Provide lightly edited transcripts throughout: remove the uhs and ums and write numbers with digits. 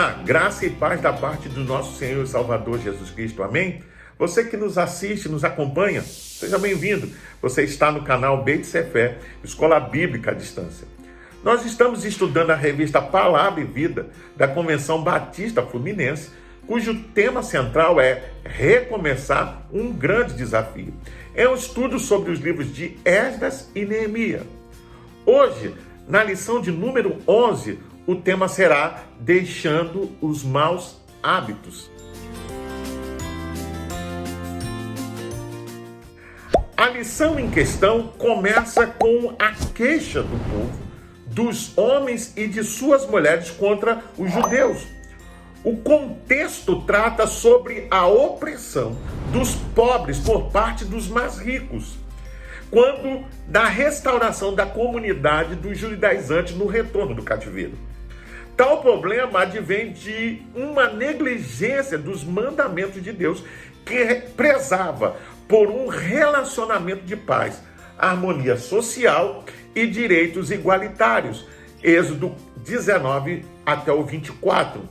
Olá, graça e paz da parte do nosso Senhor e Salvador Jesus Cristo, amém? Você que nos assiste, nos acompanha, seja bem-vindo. Você está no canal Beit Sefer, Escola Bíblica à Distância. Nós estamos estudando a revista Palavra e Vida da Convenção Batista Fluminense, cujo tema central é recomeçar um grande desafio. É um estudo sobre os livros de Esdras e Neemias. Hoje, na lição de número 11, o tema será deixando os maus hábitos. A lição em questão começa com a queixa do povo, dos homens e de suas mulheres contra os judeus. O contexto trata sobre a opressão dos pobres por parte dos mais ricos, quando da restauração da comunidade dos judaizantes no retorno do cativeiro. Tal problema advém de uma negligência dos mandamentos de Deus, que prezava por um relacionamento de paz, harmonia social e direitos igualitários. Êxodo 19 até o 24.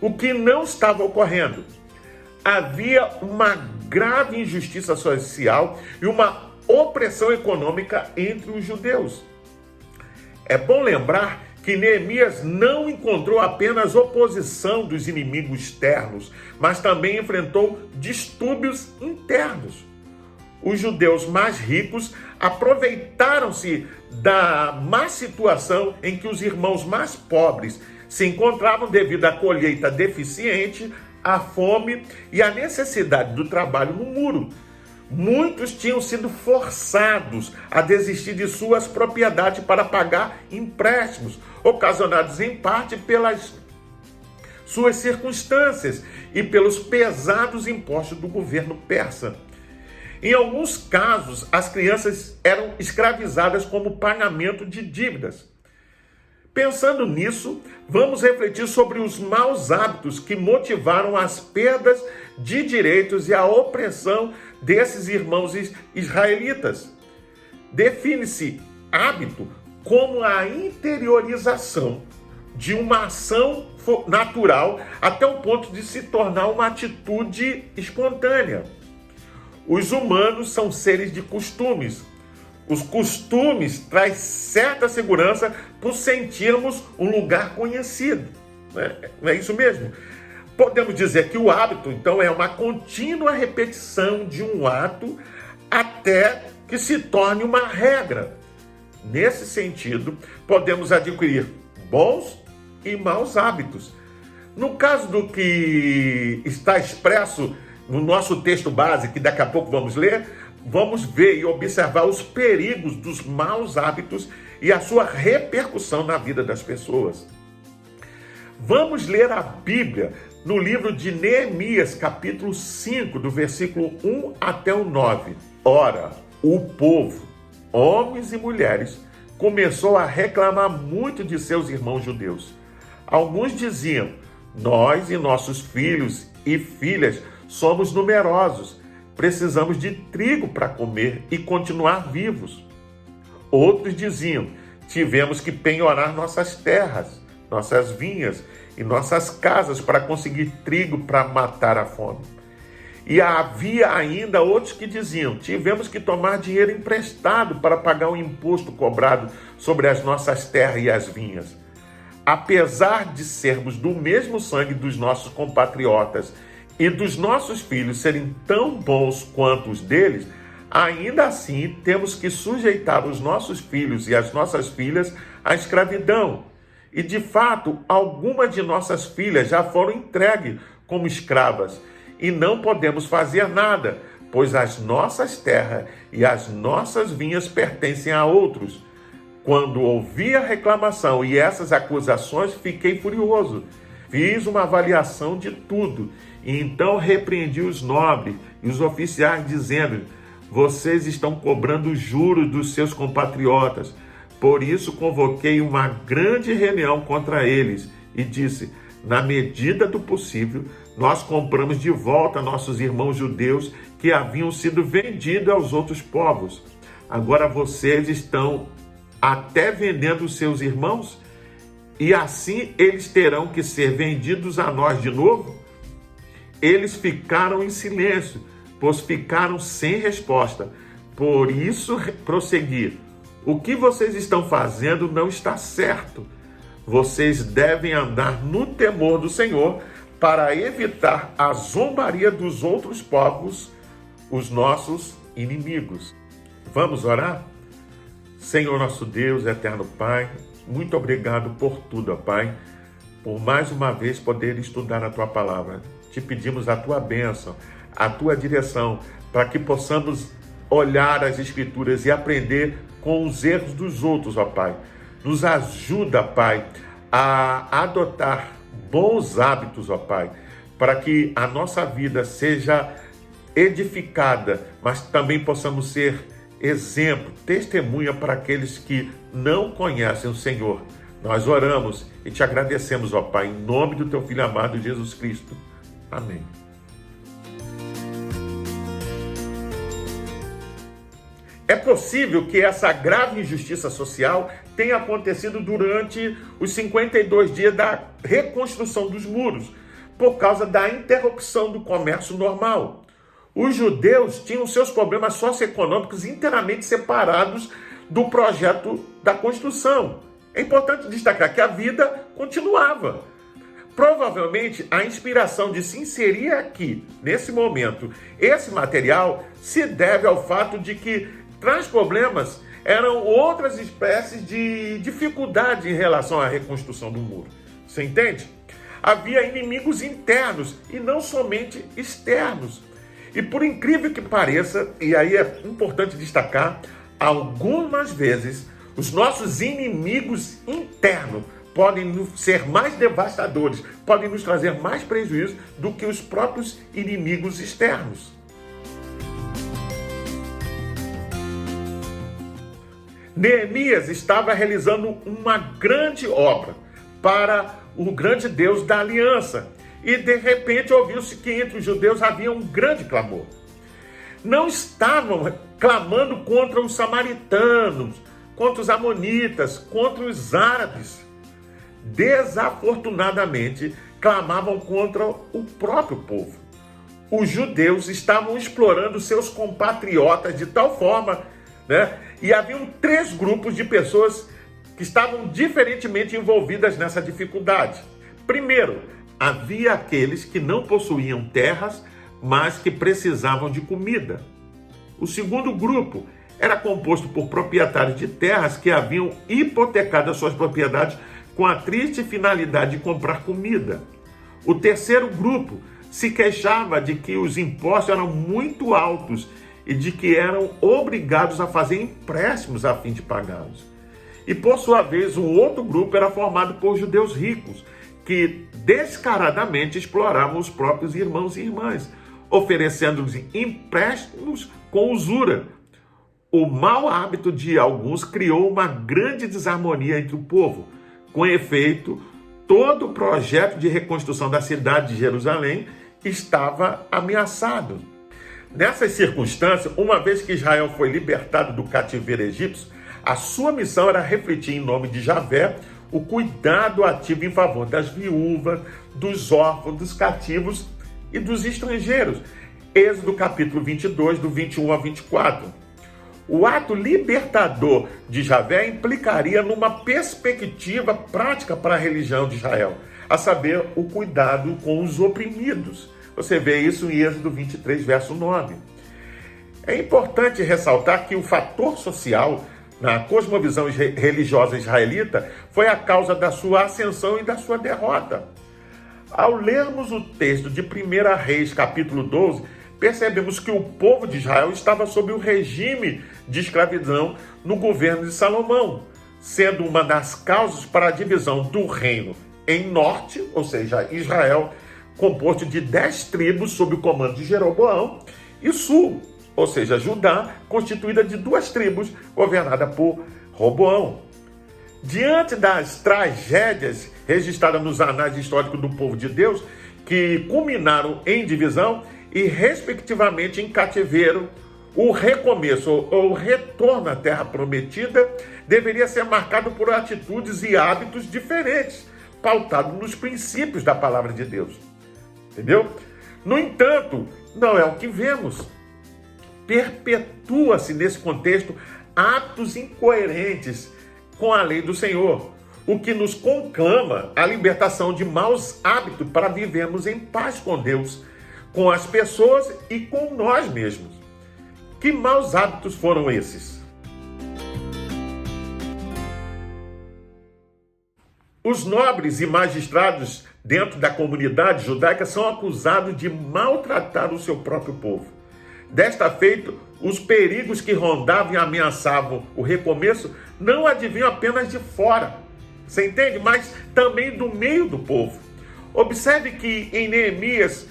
O que não estava ocorrendo? Havia uma grave injustiça social e uma opressão econômica entre os judeus. É bom lembrar que Neemias não encontrou apenas oposição dos inimigos externos, mas também enfrentou distúrbios internos. Os judeus mais ricos aproveitaram-se da má situação em que os irmãos mais pobres se encontravam devido à colheita deficiente, à fome e à necessidade do trabalho no muro. Muitos tinham sido forçados a desistir de suas propriedades para pagar empréstimos, ocasionados em parte pelas suas circunstâncias e pelos pesados impostos do governo persa. Em alguns casos, as crianças eram escravizadas como pagamento de dívidas. Pensando nisso, vamos refletir sobre os maus hábitos que motivaram as perdas de direitos e a opressão desses irmãos israelitas. Define-se hábito como a interiorização de uma ação natural até o ponto de se tornar uma atitude espontânea. Os humanos são seres de costumes. Os costumes trazem certa segurança por sentirmos um lugar conhecido. Não é isso mesmo? Podemos dizer que o hábito, então, é uma contínua repetição de um ato até que se torne uma regra. Nesse sentido, podemos adquirir bons e maus hábitos. No caso do que está expresso no nosso texto base, que daqui a pouco vamos ler, vamos ver e observar os perigos dos maus hábitos e a sua repercussão na vida das pessoas. Vamos ler a Bíblia no livro de Neemias, capítulo 5, do versículo 1 até o 9. Ora, o povo, homens e mulheres, começou a reclamar muito de seus irmãos judeus. Alguns diziam: nós e nossos filhos e filhas somos numerosos, precisamos de trigo para comer e continuar vivos. Outros diziam: tivemos que penhorar nossas terras, nossas vinhas e nossas casas para conseguir trigo para matar a fome. E havia ainda outros que diziam: tivemos que tomar dinheiro emprestado para pagar o imposto cobrado sobre as nossas terras e as vinhas. Apesar de sermos do mesmo sangue dos nossos compatriotas e dos nossos filhos serem tão bons quanto os deles, ainda assim temos que sujeitar os nossos filhos e as nossas filhas à escravidão. E, de fato, algumas de nossas filhas já foram entregues como escravas e não podemos fazer nada, pois as nossas terras e as nossas vinhas pertencem a outros. Quando ouvi a reclamação e essas acusações, fiquei furioso. Fiz uma avaliação de tudo e então repreendi os nobres e os oficiais, dizendo: vocês estão cobrando juros dos seus compatriotas. Por isso convoquei uma grande reunião contra eles e disse: na medida do possível, nós compramos de volta nossos irmãos judeus que haviam sido vendidos aos outros povos. Agora vocês estão até vendendo os seus irmãos? e assim eles terão que ser vendidos a nós de novo? Eles ficaram em silêncio, pois ficaram sem resposta. Por isso prossegui: o que vocês estão fazendo não está certo. Vocês devem andar no temor do Senhor para evitar a zombaria dos outros povos, os nossos inimigos. Vamos orar? Senhor nosso Deus, eterno Pai, muito obrigado por tudo, ó Pai, por mais uma vez poder estudar a Tua palavra. Te pedimos a Tua bênção, a Tua direção, para que possamos olhar as Escrituras e aprender com os erros dos outros, ó Pai. Nos ajuda, Pai, a adotar bons hábitos, ó Pai, para que a nossa vida seja edificada, mas também possamos ser exemplo, testemunha para aqueles que não conhecem o Senhor. Nós oramos e te agradecemos, ó Pai, em nome do Teu Filho amado, Jesus Cristo. Amém. É possível que essa grave injustiça social tenha acontecido durante os 52 dias da reconstrução dos muros, por causa da interrupção do comércio normal. Os judeus tinham seus problemas socioeconômicos inteiramente separados do projeto da construção. É importante destacar que a vida continuava. Provavelmente, a inspiração de se inserir aqui, nesse momento, esse material, se deve ao fato de que traz problemas eram outras espécies de dificuldade em relação à reconstrução do muro. Você entende? Havia inimigos internos e não somente externos. E por incrível que pareça, e aí é importante destacar, algumas vezes os nossos inimigos internos podem ser mais devastadores, podem nos trazer mais prejuízo do que os próprios inimigos externos. Neemias estava realizando uma grande obra para o grande Deus da aliança. E de repente ouviu-se que entre os judeus havia um grande clamor. Não estavam clamando contra os samaritanos, contra os amonitas, contra os árabes. Desafortunadamente, clamavam contra o próprio povo. Os judeus estavam explorando seus compatriotas de tal forma, e haviam 3 grupos de pessoas que estavam diferentemente envolvidas nessa dificuldade. Primeiro, havia aqueles que não possuíam terras, mas que precisavam de comida. O segundo grupo era composto por proprietários de terras que haviam hipotecado as suas propriedades com a triste finalidade de comprar comida. O terceiro grupo se queixava de que os impostos eram muito altos e de que eram obrigados a fazer empréstimos a fim de pagá-los. E, por sua vez, um outro grupo era formado por judeus ricos, que descaradamente exploravam os próprios irmãos e irmãs, oferecendo-lhes empréstimos com usura. O mau hábito de alguns criou uma grande desarmonia entre o povo. Com efeito, todo o projeto de reconstrução da cidade de Jerusalém estava ameaçado. Nessas circunstâncias, uma vez que Israel foi libertado do cativeiro egípcio, a sua missão era refletir em nome de Javé o cuidado ativo em favor das viúvas, dos órfãos, dos cativos e dos estrangeiros. Êxodo capítulo 22, do 21 a 24. O ato libertador de Javé implicaria numa perspectiva prática para a religião de Israel, a saber, o cuidado com os oprimidos. Você vê isso em Êxodo 23, verso 9. É importante ressaltar que o fator social na cosmovisão religiosa israelita foi a causa da sua ascensão e da sua derrota. Ao lermos o texto de 1 Reis, capítulo 12, percebemos que o povo de Israel estava sob o regime de escravidão no governo de Salomão, sendo uma das causas para a divisão do reino em norte, ou seja, Israel, composto de 10 tribos sob o comando de Jeroboão, e sul, ou seja, Judá, constituída de 2 tribos, governada por Roboão. Diante das tragédias registradas nos anais históricos do povo de Deus, que culminaram em divisão e, respectivamente, em cativeiro, O recomeço, ou o retorno à terra prometida, deveria ser marcado por atitudes e hábitos diferentes, pautados nos princípios da palavra de Deus. Entendeu? No entanto, não é o que vemos. Perpetua-se nesse contexto atos incoerentes com a lei do Senhor, o que nos conclama a libertação de maus hábitos para vivermos em paz com Deus, com as pessoas e com nós mesmos. Que maus hábitos foram esses? Os nobres e magistrados dentro da comunidade judaica são acusados de maltratar o seu próprio povo. Desta feita, os perigos que rondavam e ameaçavam o recomeço não advinham apenas de fora, você entende? Mas também do meio do povo. Observe que em Neemias,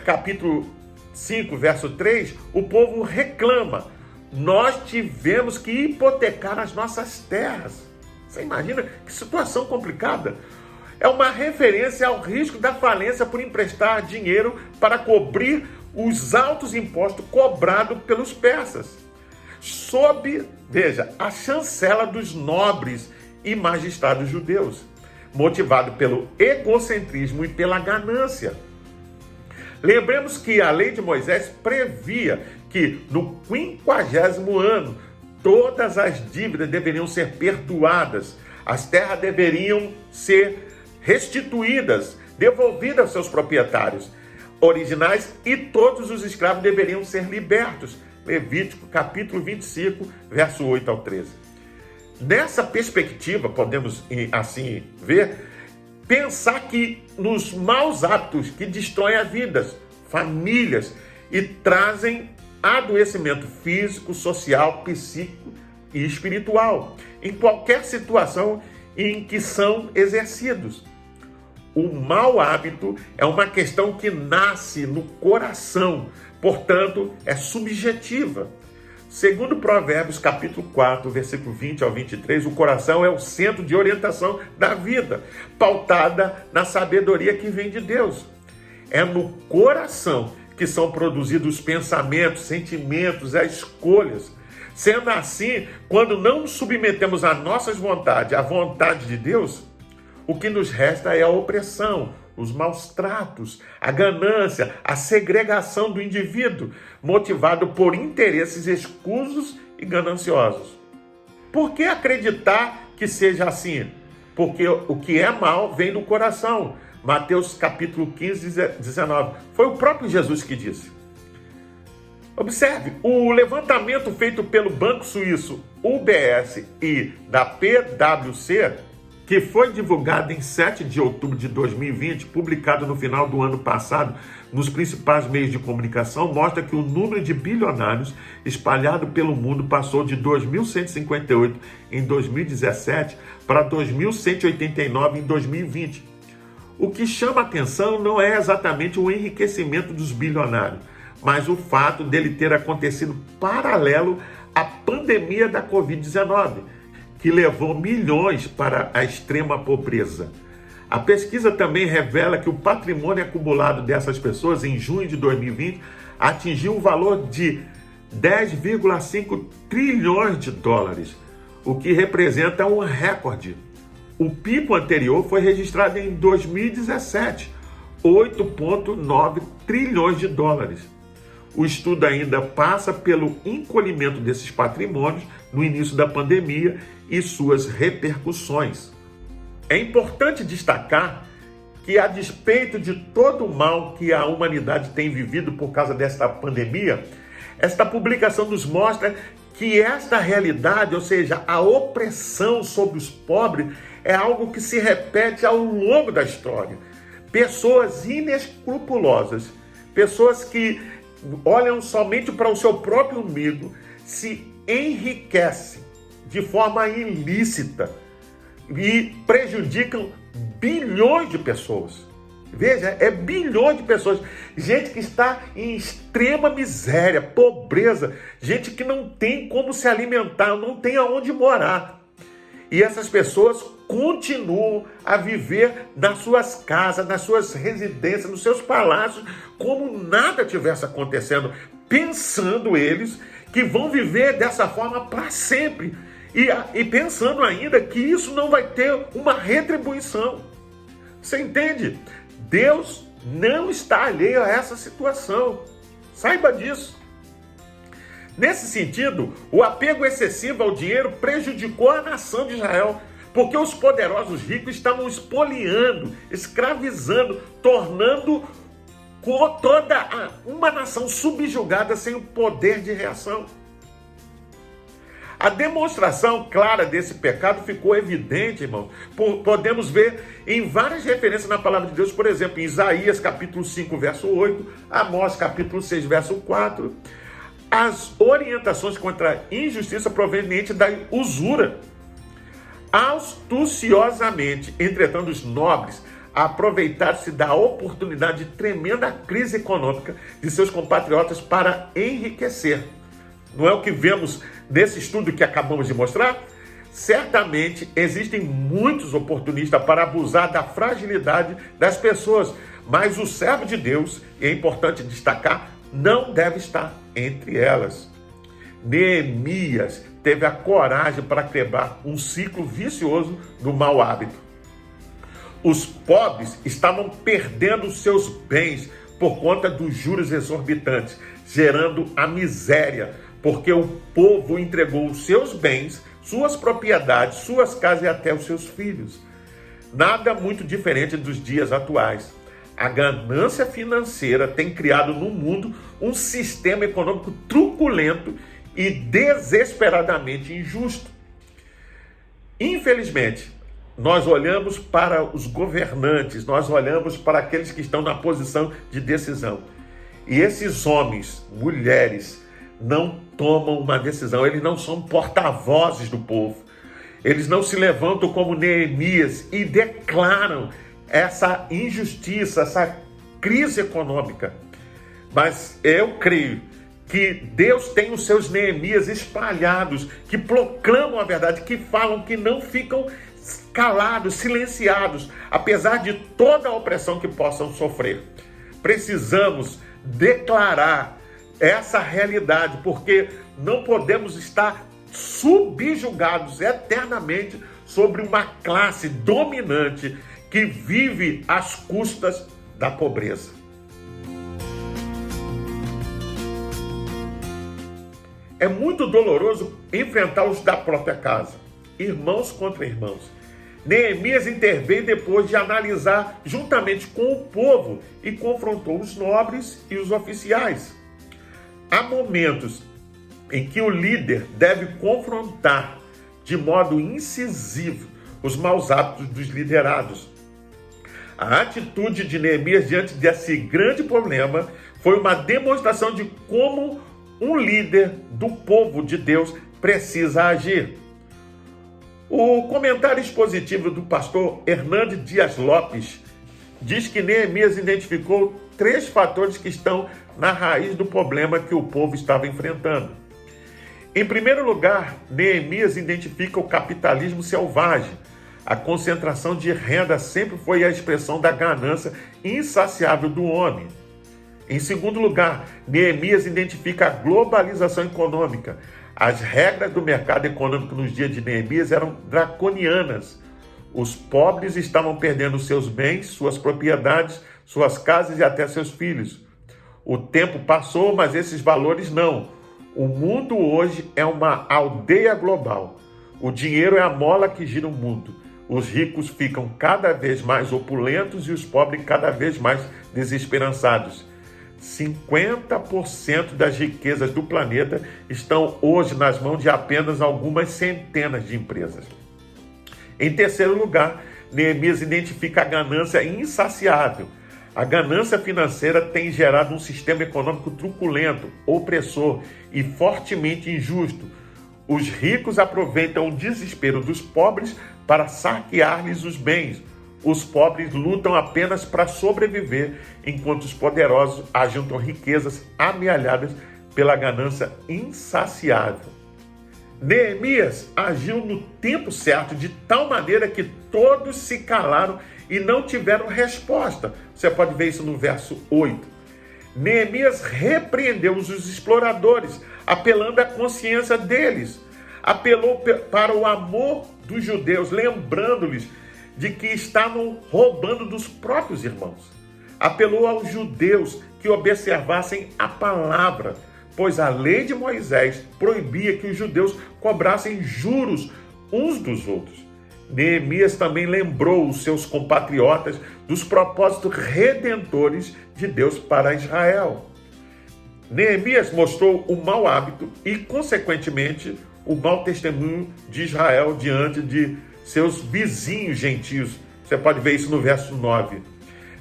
capítulo 5, verso 3, o povo reclama: nós tivemos que hipotecar as nossas terras. Você imagina que situação complicada? É uma referência ao risco da falência por emprestar dinheiro para cobrir os altos impostos cobrados pelos persas, sob, veja, a chancela dos nobres e magistrados judeus, motivado pelo egocentrismo e pela ganância. Lembremos que a lei de Moisés previa que no 50º ano todas as dívidas deveriam ser perdoadas, as terras deveriam ser restituídas, devolvidas aos seus proprietários originais e todos os escravos deveriam ser libertos. Levítico capítulo 25, verso 8 ao 13. Nessa perspectiva, podemos assim ver, pensar que nos maus hábitos que destroem as vidas, famílias e trazem adoecimento físico, social, psíquico e espiritual, em qualquer situação em que são exercidos. O mau hábito é uma questão que nasce no coração, portanto, é subjetiva. Segundo Provérbios, capítulo 4, versículo 20 ao 23, o coração é o centro de orientação da vida, pautada na sabedoria que vem de Deus. É no coração que são produzidos os pensamentos, sentimentos, as escolhas. Sendo assim, quando não nos submetemos às nossas vontades, à vontade de Deus, o que nos resta é a opressão, os maus tratos, a ganância, a segregação do indivíduo, motivado por interesses escusos e gananciosos. Por que acreditar que seja assim? Porque o que é mal vem do coração. Mateus capítulo 15, 19. Foi o próprio Jesus que disse. Observe, o levantamento feito pelo Banco Suíço UBS e da PwC, que foi divulgado em 7 de outubro de 2020, publicado no final do ano passado nos principais meios de comunicação, mostra que o número de bilionários espalhado pelo mundo passou de 2.158 em 2017 para 2.189 em 2020. O que chama atenção não é exatamente o enriquecimento dos bilionários, mas o fato dele ter acontecido paralelo à pandemia da Covid-19, que levou milhões para a extrema pobreza. A pesquisa também revela que o patrimônio acumulado dessas pessoas em junho de 2020 atingiu o valor de 10,5 trilhões de dólares, o que representa um recorde. O pico anterior foi registrado em 2017, 8,9 trilhões de dólares. O estudo ainda passa pelo encolhimento desses patrimônios no início da pandemia e suas repercussões. É importante destacar que, a despeito de todo o mal que a humanidade tem vivido por causa desta pandemia, esta publicação nos mostra que esta realidade, ou seja, a opressão sobre os pobres, é algo que se repete ao longo da história. Pessoas inescrupulosas, pessoas que olham somente para o seu próprio umbigo, se enriquecem de forma ilícita e prejudicam bilhões de pessoas. Veja, é bilhões de pessoas. Gente que está em extrema miséria, pobreza, gente que não tem como se alimentar, não tem aonde morar. E essas pessoas continuam a viver nas suas casas, nas suas residências, nos seus palácios, como nada tivesse acontecendo, pensando eles que vão viver dessa forma para sempre. E pensando ainda que isso não vai ter uma retribuição. Você entende? Deus não está alheio a essa situação. Saiba disso. Nesse sentido, o apego excessivo ao dinheiro prejudicou a nação de Israel, porque os poderosos ricos estavam espoliando, escravizando, tornando toda uma nação subjugada sem o poder de reação. A demonstração clara desse pecado ficou evidente, irmão. Podemos ver em várias referências na palavra de Deus, por exemplo, em Isaías capítulo 5, verso 8, Amós capítulo 6, verso 4, as orientações contra a injustiça proveniente da usura. Astuciosamente, entretanto, os nobres aproveitaram-se da oportunidade de tremenda crise econômica de seus compatriotas para enriquecer. Não é o que vemos nesse estudo que acabamos de mostrar? Certamente existem muitos oportunistas para abusar da fragilidade das pessoas, mas o servo de Deus, e é importante destacar, não deve estar entre elas. Neemias teve a coragem para quebrar um ciclo vicioso do mau hábito. Os pobres estavam perdendo seus bens por conta dos juros exorbitantes, gerando a miséria, porque o povo entregou os seus bens, suas propriedades, suas casas e até os seus filhos. Nada muito diferente dos dias atuais. A ganância financeira tem criado no mundo um sistema econômico truculento e desesperadamente injusto. Infelizmente, nós olhamos para os governantes, nós olhamos para aqueles que estão na posição de decisão. E esses homens, mulheres, não tomam uma decisão, eles não são porta-vozes do povo. Eles não se levantam como Neemias e declaram essa injustiça, essa crise econômica. Mas eu creio que Deus tem os seus Neemias espalhados, que proclamam a verdade, que falam, que não ficam calados, silenciados, apesar de toda a opressão que possam sofrer. Precisamos declarar essa realidade, porque não podemos estar subjugados eternamente sobre uma classe dominante que vive às custas da pobreza. É muito doloroso enfrentar os da própria casa, irmãos contra irmãos. Neemias interveio depois de analisar juntamente com o povo e confrontou os nobres e os oficiais. Há momentos em que o líder deve confrontar de modo incisivo os maus hábitos dos liderados. A atitude de Neemias diante desse grande problema foi uma demonstração de como um líder do povo de Deus precisa agir. O comentário expositivo do pastor Hernandes Dias Lopes diz que Neemias identificou 3 fatores que estão na raiz do problema que o povo estava enfrentando. Em primeiro lugar, Neemias identifica o capitalismo selvagem. A concentração de renda sempre foi a expressão da ganância insaciável do homem. Em segundo lugar, Neemias identifica a globalização econômica. As regras do mercado econômico nos dias de Neemias eram draconianas. Os pobres estavam perdendo seus bens, suas propriedades, suas casas e até seus filhos. O tempo passou, mas esses valores não. O mundo hoje é uma aldeia global. O dinheiro é a mola que gira o mundo. Os ricos ficam cada vez mais opulentos e os pobres cada vez mais desesperançados. 50% das riquezas do planeta estão hoje nas mãos de apenas algumas centenas de empresas. Em terceiro lugar, Neemias identifica a ganância insaciável. A ganância financeira tem gerado um sistema econômico truculento, opressor e fortemente injusto. Os ricos aproveitam o desespero dos pobres para saquear-lhes os bens. Os pobres lutam apenas para sobreviver, enquanto os poderosos ajuntam riquezas amealhadas pela ganância insaciável. Neemias agiu no tempo certo, de tal maneira que todos se calaram e não tiveram resposta. Você pode ver isso no verso 8. Neemias repreendeu os exploradores, apelando à consciência deles. Apelou para o amor dos judeus, lembrando-lhes de que estavam roubando dos próprios irmãos. Apelou aos judeus que observassem a palavra, pois a lei de Moisés proibia que os judeus cobrassem juros uns dos outros. Neemias também lembrou os seus compatriotas dos propósitos redentores de Deus para Israel. Neemias mostrou o mau hábito e, consequentemente, o mau testemunho de Israel diante de seus vizinhos gentios. Você pode ver isso no verso 9.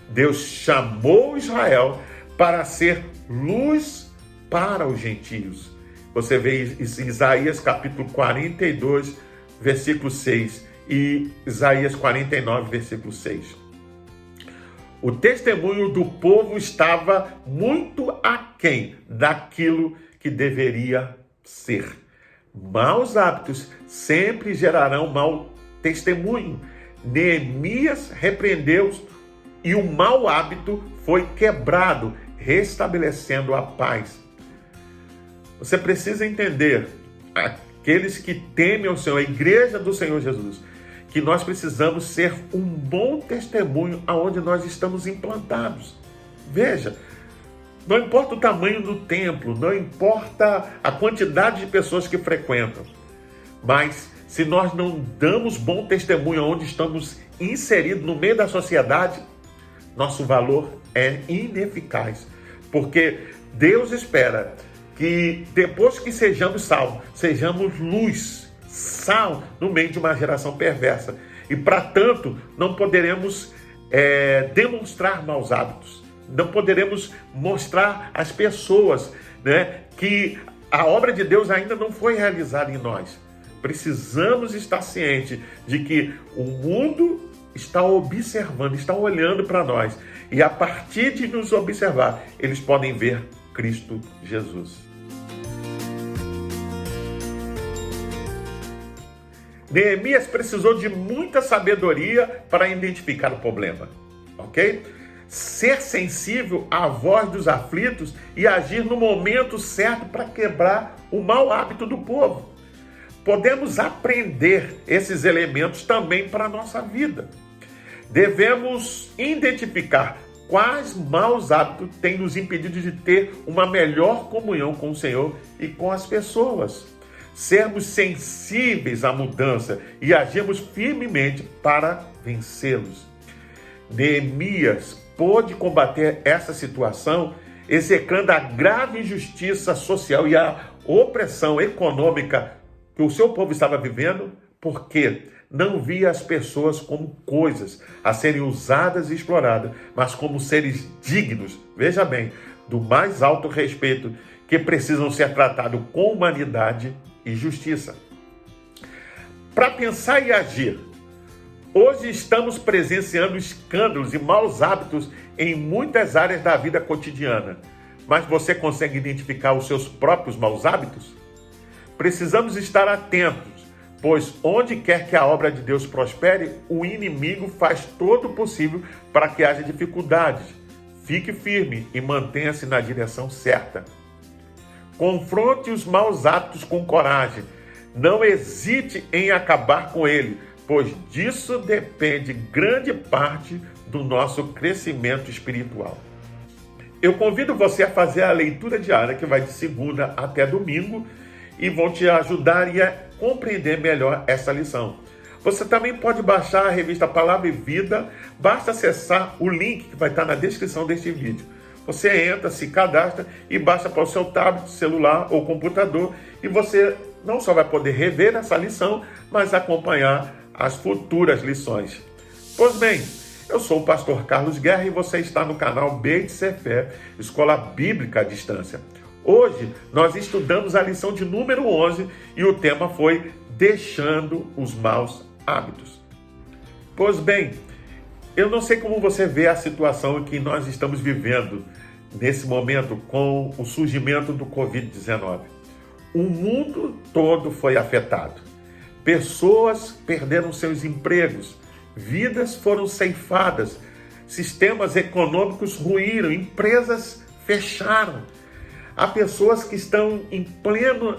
Deus chamou Israel para ser luz para os gentios. Você vê isso em Isaías capítulo 42, versículo 6 e Isaías 49, versículo 6. O testemunho do povo estava muito aquém daquilo que deveria ser. Maus hábitos sempre gerarão mau testemunho. Neemias repreendeu e o mau hábito foi quebrado, restabelecendo a paz. Você precisa entender, aqueles que temem ao Senhor, a igreja do Senhor Jesus, que nós precisamos ser um bom testemunho aonde nós estamos implantados. Veja, não importa o tamanho do templo, não importa a quantidade de pessoas que frequentam, mas se nós não damos bom testemunho onde estamos inseridos no meio da sociedade, nosso valor é ineficaz. Porque Deus espera que depois que sejamos salvos, sejamos luz, sal no meio de uma geração perversa. E para tanto, não poderemos demonstrar maus hábitos. Não poderemos mostrar às pessoas, que a obra de Deus ainda não foi realizada em nós. Precisamos estar cientes de que o mundo está observando, está olhando para nós. E a partir de nos observar, eles podem ver Cristo Jesus. Neemias precisou de muita sabedoria para identificar o problema, ok? Ser sensível à voz dos aflitos e agir no momento certo para quebrar o mau hábito do povo. Podemos aprender esses elementos também para a nossa vida. Devemos identificar quais maus hábitos têm nos impedido de ter uma melhor comunhão com o Senhor e com as pessoas. Sermos sensíveis à mudança e agirmos firmemente para vencê-los. Neemias pôde combater essa situação execrando a grave injustiça social e a opressão econômica que o seu povo estava vivendo, porque não via as pessoas como coisas a serem usadas e exploradas, mas como seres dignos, veja bem, do mais alto respeito, que precisam ser tratados com humanidade e justiça. Para pensar e agir, hoje estamos presenciando escândalos e maus hábitos em muitas áreas da vida cotidiana, mas você consegue identificar os seus próprios maus hábitos? Precisamos estar atentos, pois onde quer que a obra de Deus prospere, o inimigo faz todo o possível para que haja dificuldades. Fique firme e mantenha-se na direção certa. Confronte os maus hábitos com coragem. Não hesite em acabar com ele, pois disso depende grande parte do nosso crescimento espiritual. Eu convido você a fazer a leitura diária, que vai de segunda até domingo, e vão te ajudar a compreender melhor essa lição. Você também pode baixar a revista Palavra e Vida, basta acessar o link que vai estar na descrição deste vídeo. Você entra, se cadastra e baixa para o seu tablet, celular ou computador, e você não só vai poder rever essa lição, mas acompanhar as futuras lições. Pois bem, eu sou o pastor Carlos Guerra e você está no canal Beit Sefer, Escola Bíblica à Distância. Hoje nós estudamos a lição de número 11 e o tema foi Deixando os Maus Hábitos. Pois bem, eu não sei como você vê a situação em que nós estamos vivendo nesse momento com o surgimento do Covid-19. O mundo todo foi afetado. Pessoas perderam seus empregos, vidas foram ceifadas, sistemas econômicos ruíram, empresas fecharam. Há pessoas que estão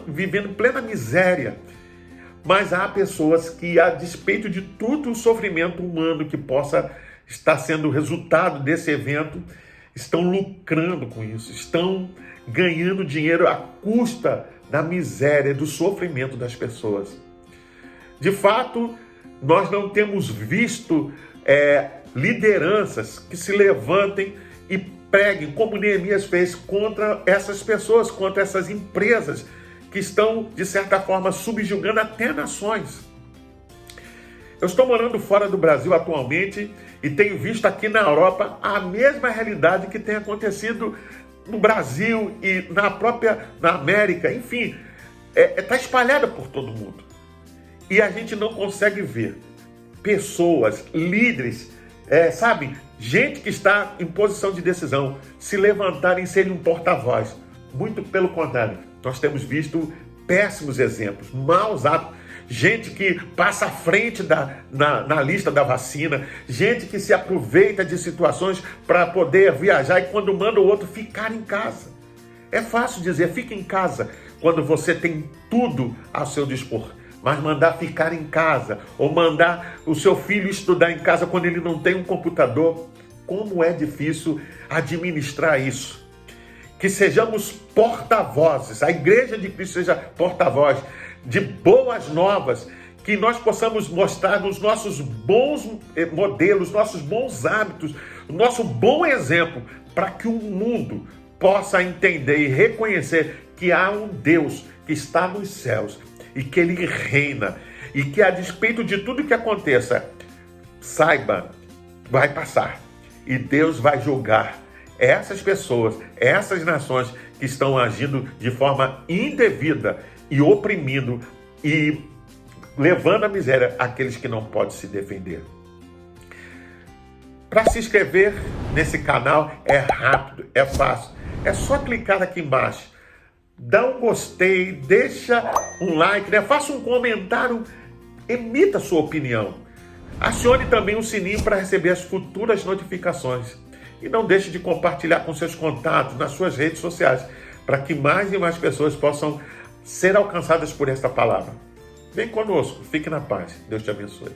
vivendo em plena miséria. Mas há pessoas que, a despeito de todo o sofrimento humano que possa estar sendo resultado desse evento, estão lucrando com isso, estão ganhando dinheiro à custa da miséria, do sofrimento das pessoas. De fato, nós não temos visto lideranças que se levantem e preguem, como Neemias fez, contra essas pessoas, contra essas empresas que estão, de certa forma, subjugando até nações. Eu estou morando fora do Brasil atualmente e tenho visto aqui na Europa a mesma realidade que tem acontecido no Brasil e na América, enfim, está espalhada por todo mundo. E a gente não consegue ver pessoas, líderes, gente que está em posição de decisão, se levantarem e serem um porta-voz. Muito pelo contrário, nós temos visto péssimos exemplos, maus atos, gente que passa à frente na lista da vacina, gente que se aproveita de situações para poder viajar e quando manda o outro ficar em casa. É fácil dizer, fica em casa, quando você tem tudo ao seu dispor. Mas mandar ficar em casa, ou mandar o seu filho estudar em casa quando ele não tem um computador, como é difícil administrar isso. Que sejamos porta-vozes, a Igreja de Cristo seja porta-voz de boas novas, que nós possamos mostrar nos nossos bons modelos, nossos bons hábitos, o nosso bom exemplo, para que o mundo possa entender e reconhecer que há um Deus que está nos céus e que Ele reina, e que a despeito de tudo que aconteça, saiba, vai passar, e Deus vai julgar essas pessoas, essas nações que estão agindo de forma indevida e oprimindo e levando à miséria aqueles que não podem se defender. Para se inscrever nesse canal é rápido, é fácil, é só clicar aqui embaixo. Dá um gostei, deixa um like, faça um comentário, emita sua opinião. Acione também o sininho para receber as futuras notificações. E não deixe de compartilhar com seus contatos nas suas redes sociais, para que mais e mais pessoas possam ser alcançadas por esta palavra. Vem conosco, fique na paz. Deus te abençoe.